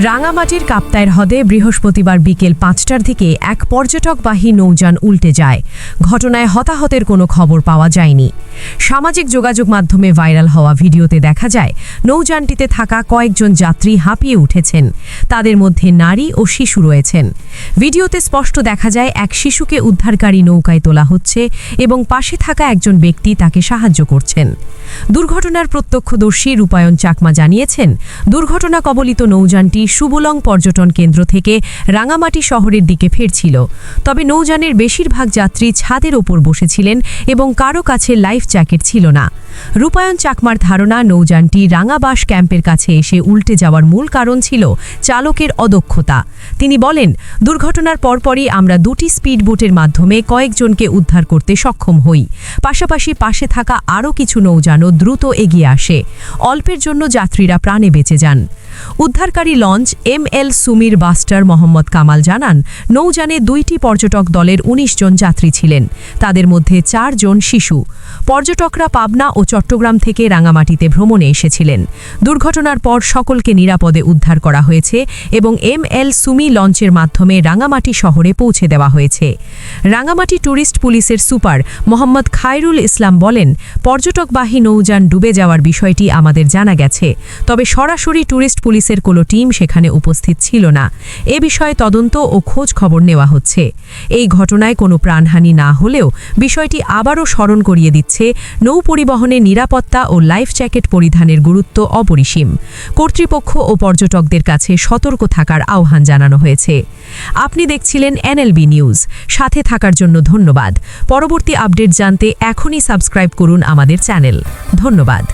রাঙামাটির কাপ্তাইর হ্রদে বৃহস্পতিবার বিকেল ৫টার দিকে এক পর্যটকবাহী নৌযান উল্টে যায়। ঘটনায় হতাহতের কোনো খবর পাওয়া যায়নি। সামাজিক যোগাযোগ মাধ্যমে ভাইরাল হওয়া ভিডিওতে দেখা যায় নৌযানটিতে থাকা কয়েকজন যাত্রী হাঁপিয়ে উঠেছেন। তাদের মধ্যে নারী ও শিশু রয়েছেন। ভিডিওতে স্পষ্ট দেখা যায় এক শিশুকে উদ্ধারকারী নৌকায় তোলা হচ্ছে এবং পাশে থাকা একজন ব্যক্তি তাকে সাহায্য করছেন। দুর্ঘটনার প্রত্যক্ষদর্শী রূপায়ণ চাকমা জানিয়েছেন, দুর্ঘটনা কবলিত নৌযানটি সুবলং পর্যটন কেন্দ্র থেকে রাঙামাটি শহরের দিকে ফিরছিল। তবে নৌযানের বেশিরভাগ যাত্রী ছাদের ওপর বসেছিলেন এবং কারো কাছে লাইফ জ্যাকেট ছিল না। রূপায়ণ চাকমার ধারণা, নৌযানটি রাঙাবাস ক্যাম্পের কাছে এসে উল্টে যাওয়ার মূল কারণ ছিল চালকের অদক্ষতা। তিনি বলেন, দুর্ঘটনার পরপরই আমরা দুটি স্পিডবোটের মাধ্যমে কয়েকজনকে উদ্ধার করতে সক্ষম হই। পাশাপাশি পাশে থাকা আরও কিছু নৌযানও দ্রুত এগিয়ে আসে। অল্পের জন্য যাত্রীরা প্রাণে বেঁচে যান। উদ্ধারকারী লঞ্চ ML সুমির বাস্টার মোহাম্মদ কামাল জানান, নৌযানে 2টি পর্যটক দলের 19 জন যাত্রী ছিলেন। তাদের মধ্যে 4 জন শিশু। পর্যটকরা পাবনা ও চট্টগ্রাম থেকে রাঙামাটিতে ভ্রমণে এসেছিলেন। দুর্ঘটনার পর সকলকে নিরাপদে উদ্ধার করা হয়েছে এবং ML সুমি লঞ্চের মাধ্যমে রাঙামাটি শহরে পৌঁছে দেওয়া হয়েছে। রাঙামাটি ট্যুরিস্ট পুলিশের সুপার মোহাম্মদ খায়রুল ইসলাম বলেন, পর্যটকবাহী নৌযান ডুবে যাওয়ার বিষয়টি আমাদের জানা গেছে, তবে সরাসরি ট্যুরিস্ট পুলিশের কোনো টিম সেখানে উপস্থিত ছিল না। এ বিষয়ে তদন্ত ও খোঁজ খবর নেওয়া হচ্ছে। এই ঘটনায় কোনো প্রাণহানি না হলেও বিষয়টি আবারও স্মরণ করিয়ে দিচ্ছে নৌ পরিবহনে নিরাপত্তা ও লাইফ জ্যাকেট পরিধানের গুরুত্ব অপরিসীম। কর্তৃপক্ষ ও পর্যটকদের কাছে সতর্ক থাকার আহ্বান জানানো হয়েছে। আপনি দেখছিলেন NLB নিউজ। সাথে থাকার জন্য ধন্যবাদ। পরবর্তী আপডেট জানতে এখনই সাবস্ক্রাইব করুন আমাদের চ্যানেল। ধন্যবাদ।